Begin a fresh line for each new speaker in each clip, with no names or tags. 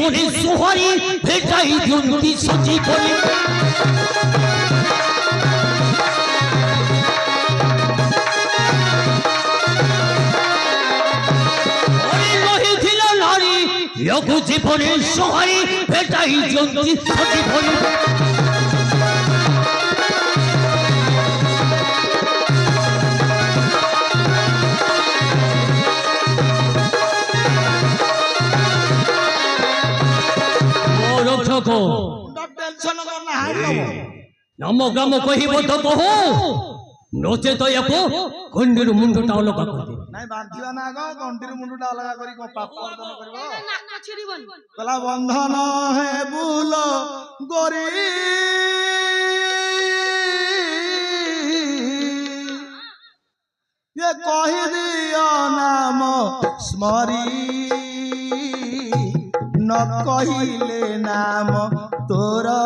জীবনে সোহারি ভেটাই জন্তি সজীবনী লঘু জীবনে সোহারি ভেটাই জন্তি সজীবনী नम ग्राम कहिब तो कहो नोचे तो याको गंडीर मुंडटा अलग कर दे
नाही बांधिवा ना गो गंडीर मुंडटा अलग करी को पाप वर्धन करबो नाक छिड़ीबन कला बंधन है बुलो गोरी ये कहि दियो नाम स्मरी न कहिले नाम तोरा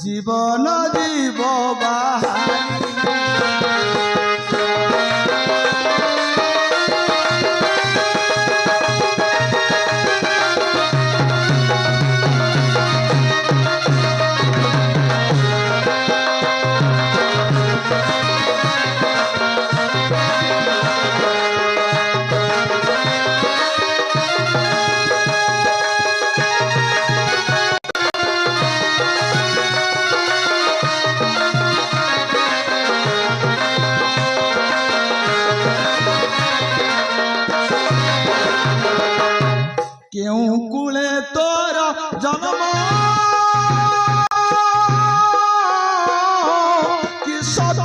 जीवन जीव क्यों कुले तोरा जन्म कि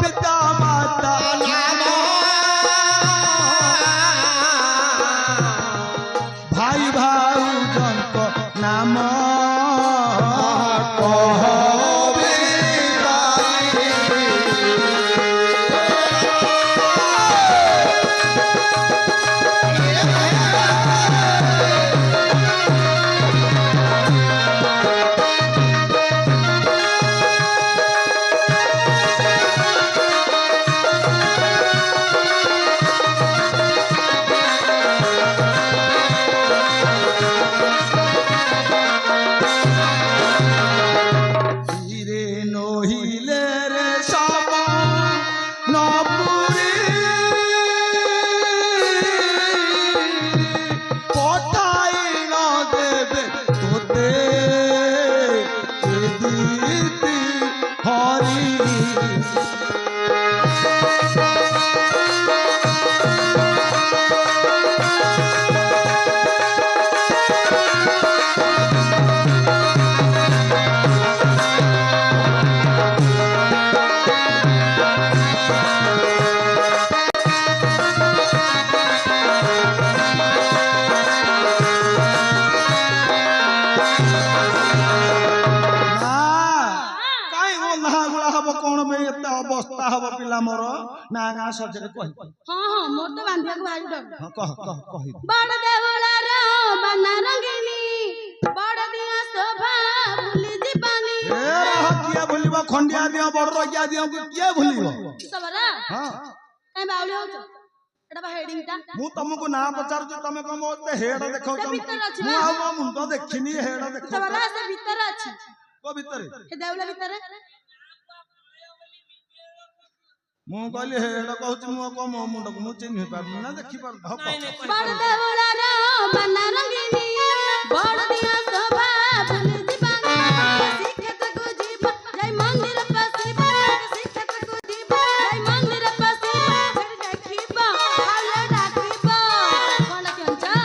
पिता माता नाम भाई भाई जन नाम अवस्था हम पिला मोर ना गा सजरे कहि
हां हां मोर तो बांधिया को भारी डर
हां कहि
बड़ देवला रो बना रंगीनी बड़ दिया शोभा भूली जीवानी
ए रह किया भूलिबा खंडिया दियो बड़ रगिया दियो किया भूलिबो
सबरा
हां
ए बावली हो एटा बा हेडिंग ता
मु तुमको ना पचार जे तमे कम ओते हेड देखौ छ मु आ मुंडो देखिनी हेड देखौ
सबरा से भीतर अछि
को भीतर
ए देवला भीतर
मु कहली हेड कहूच मु को मो मुंड मु चिन्ह पार ना देखि पार धक
बड़ देवला रो बना रंगीनी बड़ दिया शोभा भूली जीवानी सिखत को जीव जय मंदिर पसीबा सिखत को जीव जय मंदिर पसीबा छड़ देखिबा हाले डाकिबा कोन केंचा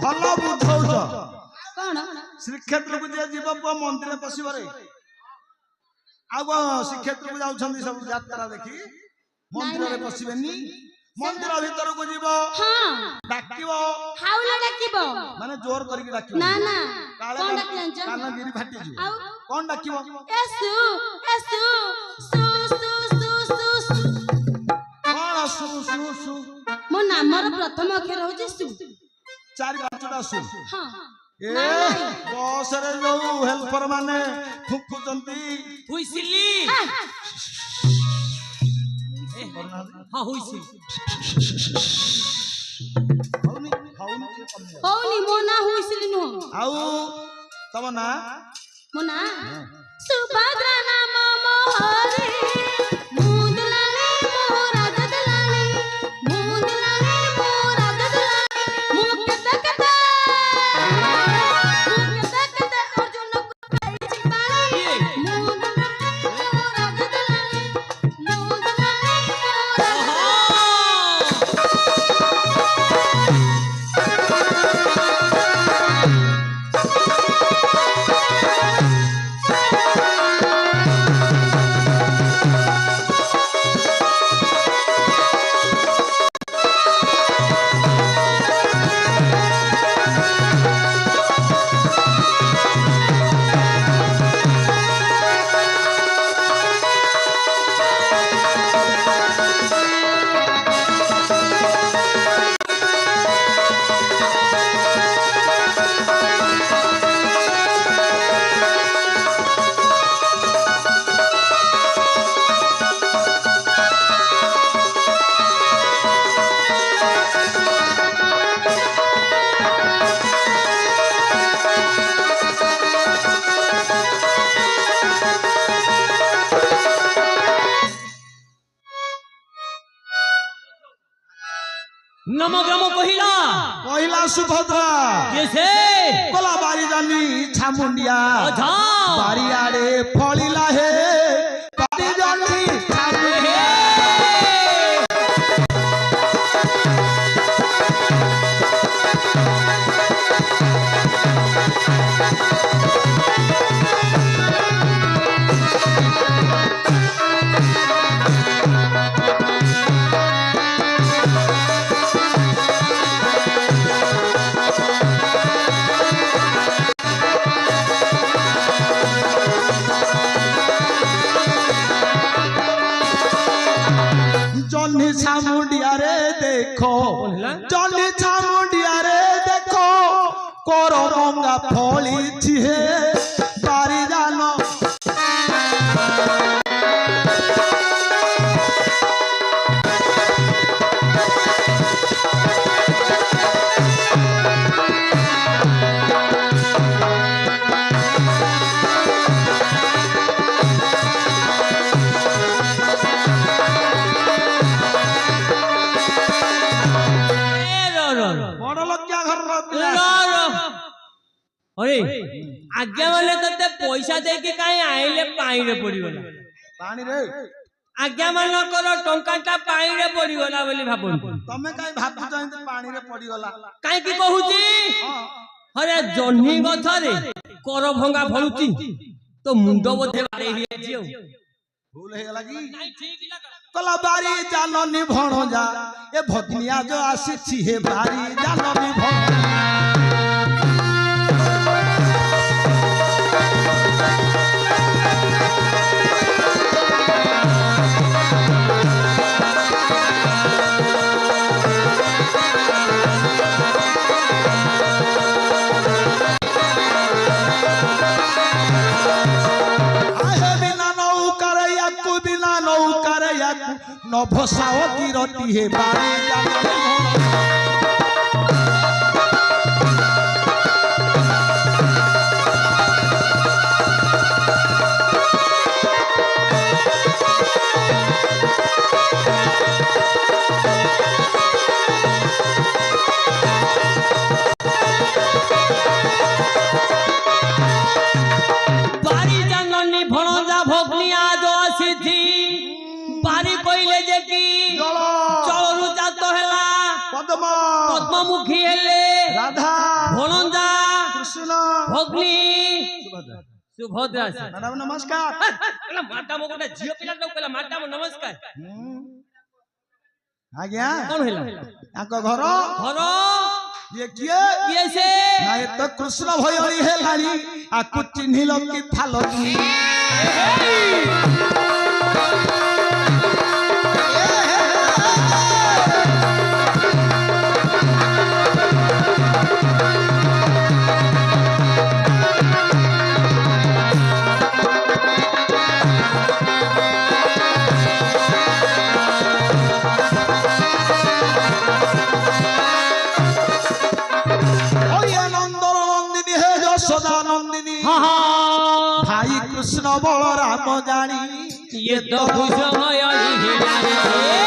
भलो बुझौछ
कोन
श्री क्षेत्र को जे जीव मंदिर पसीबा रे आगो श्रीक्षेत्र को जाउछंदी सब यात्रा देखी मंदिर रे पसिबेनी मंदिर भीतर को जीवो
हां
डाकिबो
हाउला डाकिबो
माने जोर करके डाकिबो
ना ना
कोन डाकियंछ कान गिरी फाटी जी कोन डाकिबो
एसु एसु सु सु सु सु
कोन सु सु सु
मो नामर प्रथम अक्षर होची सु
चार पांचटा सु
हां
ए बस रे जो हेल्पर माने फुकुचंती
हुइसिली हां हुइसिली
खाउनी खाउनी
ହଉନି ମୋ ନାଁ ହୁଇସିଲି ନୁହଁ
ଆଉ ତମ ନା
ମୋ ନାଁ ସୁଭଦ୍ରା ନାମ ମୋହରେ ମୁଁ ଦୁଲାଳି ମୋ ରାଜା ଦୁଲାଳି ମୁଁ ଦୁଲାଳି ମୋ ରାଜା ଦୁଲାଳି ମୁଁ କେତେ ଅର୍ଜୁନକୁ ପାଇଛି ପାଳି ମୁଁ ଦୁଲାଳି ମୋ ରାଜା ଦୁଲାଳି ମୁଁ ଦୁଲାଳି ମୋ
নমগ্রাম কহিলা
কহিলা সুভদ্রা
কেসে
কলা বাড়ি জানি ছামুন্ডিয়া
অধা
বাড়িয়াড়ে ফলিলা হে বাড়ি জানি ছামুন্ডিয়া জনি ছামুন্ডিয়ারে দেখো জনি ছামুন্ডিয়ারে দেখো করমঙ্গা ফলিছি হে বাড়ি জানো বড় লজ্জা ঘরর পিলা
अरे आज्ञा वाले तते पैसा देके काई आइले पाई रे पड़ीगला
पानी रे
आज्ञा मान करो टंकाटा पाई रे पड़ीगला बोली भाबन
तमे काई भाबु जइते पानी रे पड़ी गला
काई की कहूची अरे जन्ही गथरे कर भंगा भलुची तो मुंडो बोधे बारे हिया जियो
भूल हे गला की
नहीं ठीक लगा
कला बारी जाननी भणो जा ए भगनिया जो आसी हे बारी जाननी भणो नभसाओ गिरती है बारी
बारी जाननी भणजा भगनिया जो आसी बारी कइले जे की चलरु जात हेला
पद्मा
पद्ममुखी हेले
राधा
भणजा
कृष्ण
भगनी सुभद्रा
मैडम नमस्कार
मैडम गोटे झियो पिला लोग कहला मैडम नमस्कार
आज्ञा
कौन हेला
आको घर
घर
ये किए
से
ना ये तो कृष्ण भयली हेलानी आकु चिन्हिल की फालो
ये तो खुश हो यानी है